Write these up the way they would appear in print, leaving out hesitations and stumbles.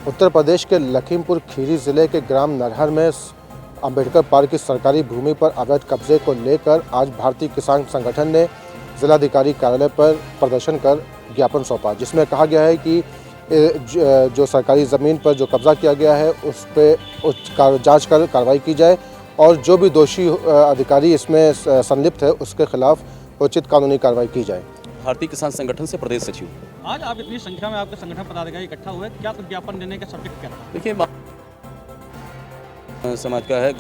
उत्तर प्रदेश के लखीमपुर खीरी ज़िले के ग्राम नरहर में अंबेडकर पार्क की सरकारी भूमि पर अवैध कब्जे को लेकर आज भारतीय किसान संगठन ने जिलाधिकारी कार्यालय पर प्रदर्शन कर ज्ञापन सौंपा, जिसमें कहा गया है कि जो सरकारी ज़मीन पर जो कब्जा किया गया है उस पर जांच कर कार्रवाई की जाए और जो भी दोषी अधिकारी इसमें संलिप्त है उसके खिलाफ उचित कानूनी कार्रवाई की जाए। भारतीय किसान संगठन से प्रदेश सचिव। आज आप इतनी संख्या में आपके संगठन पदाधिकारी इकट्ठा हुए, क्या कुछ ज्ञापन देने का सब्जेक्ट क्या था? देखिए, समाज का है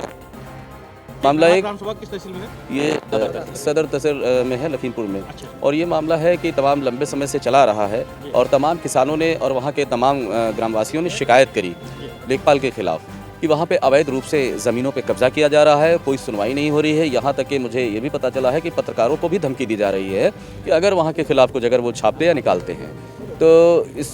मामला एक ग्राम सभा किस तहसील में है? ये सदर तहसील में है, लखीमपुर में। अच्छा। और ये मामला है कि तमाम लंबे समय से चला रहा है और तमाम किसानों ने और वहाँ के तमाम ग्रामवासियों ने शिकायत करी लेखपाल के खिलाफ कि वहाँ पे अवैध रूप से ज़मीनों पे कब्जा किया जा रहा है, कोई सुनवाई नहीं हो रही है। यहाँ तक कि मुझे ये भी पता चला है कि पत्रकारों को भी धमकी दी जा रही है कि अगर वहाँ के खिलाफ कुछ अगर वो छापते या निकालते हैं तो इस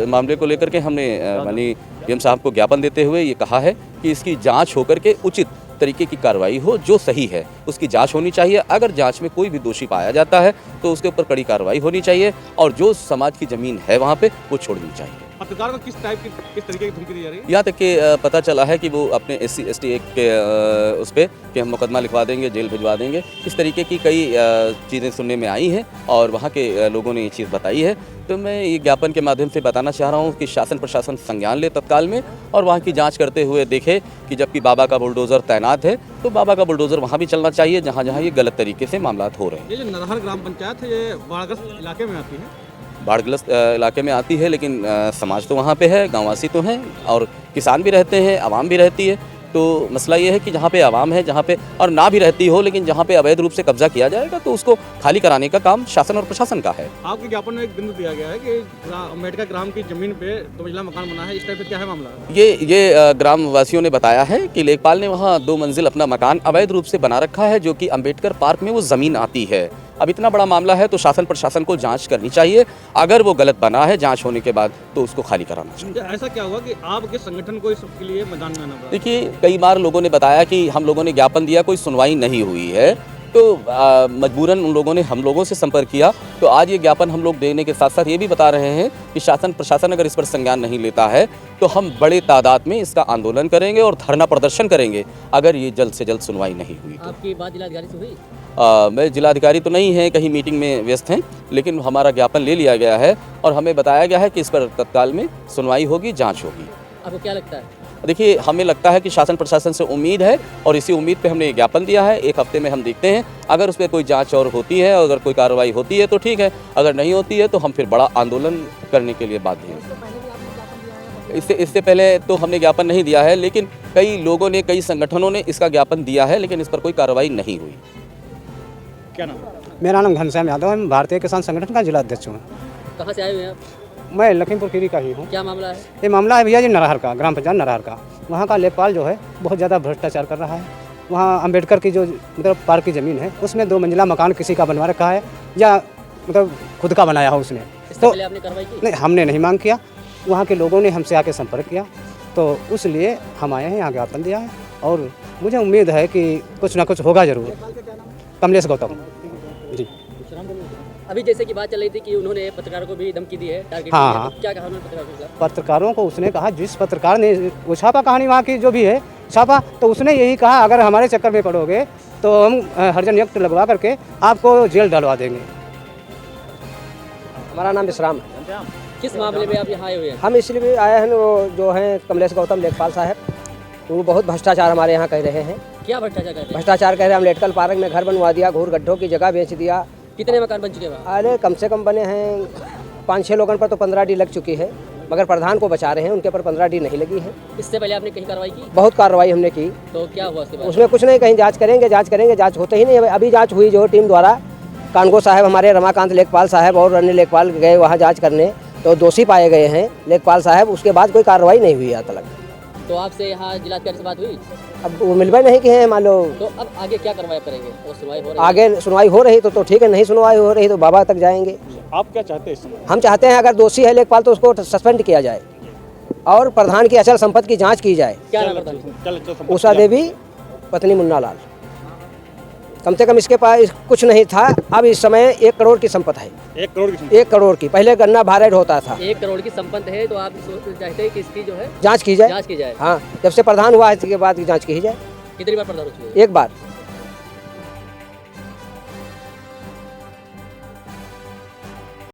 मामले को लेकर के हमने माननीय पीएम साहब को ज्ञापन देते हुए ये कहा है कि इसकी जांच होकर के उचित तरीके की कार्रवाई हो, जो सही है उसकी जांच होनी चाहिए। अगर जांच में कोई भी दोषी पाया जाता है तो उसके ऊपर कड़ी कार्रवाई होनी चाहिए और जो समाज की ज़मीन है वहाँ पे वो छोड़नी चाहिए। पत्रकार को किस तरीके की धमकी दी जा रही है? यहाँ तक कि पता चला है कि वो अपने SC/ST एक्ट के उस पर कि हम मुकदमा लिखवा देंगे, जेल भिजवा देंगे, इस तरीके की कई चीज़ें सुनने में आई हैं और वहाँ के लोगों ने ये चीज़ बताई है। तो मैं ये ज्ञापन के माध्यम से बताना चाह रहा हूँ कि शासन प्रशासन संज्ञान ले तत्काल में और वहाँ की जांच करते हुए देखे कि जबकि बाबा का बुलडोज़र तैनात है तो बाबा का बुलडोज़र वहाँ भी चलना चाहिए जहाँ जहाँ ये गलत तरीके से मामला हो रहे हैं। ये जो नरहर ग्राम पंचायत है ये बाढ़ग्रस्त इलाके में आती है? बाढ़ग्रस्त इलाके में आती है, लेकिन समाज तो वहाँ पे है, गाँववासी तो हैं और किसान भी रहते हैं, आवाम भी रहती है। तो मसला ये है कि जहाँ पे आवाम है, जहाँ पे और ना भी रहती हो लेकिन जहाँ पे अवैध रूप से कब्जा किया जाएगा तो उसको खाली कराने का काम शासन और प्रशासन का है। आपके ज्ञापन में एक बिंदु दिया गया है कि अम्बेडकर ग्राम की जमीन पे 2 मंजिला मकान बना है, इस टाइप से क्या है मामला? ये ग्राम वासियों ने बताया है कि लेखपाल ने वहाँ 2 मंजिल अपना मकान अवैध रूप से बना रखा है, जो कि अम्बेडकर पार्क में वो ज़मीन आती है। अब इतना बड़ा मामला है तो शासन प्रशासन को जांच करनी चाहिए। अगर वो गलत बना है जांच होने के बाद तो उसको खाली कराना चाहिए। ऐसा क्या हुआ कि आपके संगठन को इस सबके लिए मैदान में आना पड़ा? देखिए, कई बार लोगों ने बताया कि हम लोगों ने ज्ञापन दिया, कोई सुनवाई नहीं हुई है, तो मजबूरन उन लोगों ने हम लोगों से संपर्क किया। तो आज ये ज्ञापन हम लोग देने के साथ साथ ये भी बता रहे हैं कि शासन प्रशासन अगर इस पर संज्ञान नहीं लेता है तो हम बड़े तादाद में इसका आंदोलन करेंगे और धरना प्रदर्शन करेंगे अगर ये जल्द से जल्द सुनवाई नहीं हुई तो। आपकी बात जिलाधिकारी से हुई? मैं जिलाधिकारी तो नहीं है, कहीं मीटिंग में व्यस्त हैं, लेकिन हमारा ज्ञापन ले लिया गया है और हमें बताया गया है कि इस पर तत्काल में सुनवाई होगी, जाँच होगी। आपको क्या लगता है? देखिए, हमें लगता है कि शासन प्रशासन से उम्मीद है और इसी उम्मीद पे हमने ज्ञापन दिया है। 1 हफ्ते में हम देखते हैं, अगर उस पर कोई जांच और होती है, अगर कोई कार्रवाई होती है तो ठीक है, अगर नहीं होती है तो हम फिर बड़ा आंदोलन करने के लिए बाध्य हैं। इससे पहले तो हमने ज्ञापन नहीं दिया है, लेकिन कई लोगों ने, कई संगठनों ने इसका ज्ञापन दिया है, लेकिन इस पर कोई कार्रवाई नहीं हुई। क्या नाम? मेरा नाम घनश्याम यादव है, मैं भारतीय किसान संगठन का जिला अध्यक्ष हूँ। कहाँ से आए हुए हैं आप? मैं लखीमपुर खीरी का ही हूँ। क्या मामला है? ये मामला है भैया जी नरहर का, ग्राम पंचायत नरहर का। वहाँ का लेखपाल जो है बहुत ज़्यादा भ्रष्टाचार कर रहा है। वहाँ अम्बेडकर की जो मतलब पार्क की ज़मीन है उसमें 2 मंजिला मकान किसी का बनवा रखा है या मतलब खुद का बनाया हो उसने। इससे पहले आपने कार्रवाई की? नहीं, हमने नहीं मांग किया, वहाँ के लोगों ने हमसे आके संपर्क किया तो उसलिए हम आए हैं, यहाँ ज्ञापन दिया है और मुझे उम्मीद है कि कुछ ना कुछ होगा ज़रूर। कमलेश गौतम जी। अभी जैसे कि बात चल रही थी कि उन्होंने पत्रकारों को भी धमकी दी है, टारगेट हाँ, किया है, हाँ। तो क्या कहा उन्होंने पत्रकारों के खिलाफ? पत्रकारों को उसने कहा, जिस पत्रकार ने वो छापा कहानी वहाँ की जो भी है छापा, तो उसने यही कहा अगर हमारे चक्कर में पड़ोगे तो हम हरिजन एक्ट लगवा करके आपको जेल डलवा देंगे। हमारा नाम विश्राम है। किस मामले में आप यहाँ आए हुए हैं? हम इसलिए भी आए हैं, वो जो हैं कमलेश गौतम लेखपाल साहब, वो बहुत भ्रष्टाचार हमारे यहाँ कर रहे हैं। क्या भ्रष्टाचार कर रहे हैं? भ्रष्टाचार कह रहे हैं, अम्बेडकर पार्क में घर बनवा दिया, घूर गड्ढों की जगह बेच दिया। कितने मकान बन चुके हैं? अरे कम से कम बने हैं 5-6 लोगों पर तो 15D लग चुकी है, मगर प्रधान को बचा रहे हैं, उनके पर 15D नहीं लगी है। इससे पहले आपने कहीं कार्रवाई की? बहुत कार्रवाई हमने की। तो क्या हुआ उसके बाद? उसमें कुछ नहीं, कहीं जाँच करेंगे, जाँच होते ही नहीं। अभी जाँच हुई जो टीम द्वारा, कानगो साहब, हमारे रमाकांत लेखपाल साहब और अन्य लेखपाल गए वहाँ जाँच करने, तो दोषी पाए गए हैं लेखपाल साहब। उसके बाद कोई कार्रवाई नहीं हुई आज तक। तो आपसे यहाँ जिलाधिकारी से बात हुई? अब वो मिलवा नहीं कि हैं मान लो। तो अब आगे क्या कार्रवाई करेंगे? वो सुनवाई हो रही है? आगे सुनवाई हो रही तो ठीक है, नहीं सुनवाई हो रही तो बाबा तक जाएंगे। आप क्या चाहते हैं इस समय? हम चाहते हैं अगर दोषी है लेखपाल तो उसको सस्पेंड किया जाए और प्रधान की अचल संपत्ति की जांच की जाए। क्या नाम है? उषा देवी, पत्नी मुन्ना लाल। कम से कम इसके पास कुछ नहीं था। अब इस समय 1 करोड़ की संपत्ति है। 1 करोड़ की 1 करोड़ की। पहले गन्ना भारत होता था। 1 करोड़ की संपत्ति है, तो आप चाहते हैं कि इसकी जो है जांच की जाए। जांच की जाए। हाँ, जब से प्रधान हुआ है इसके बाद की जांच की जाए। कितनी बार प्रधान हो चुके हैं? एक बार।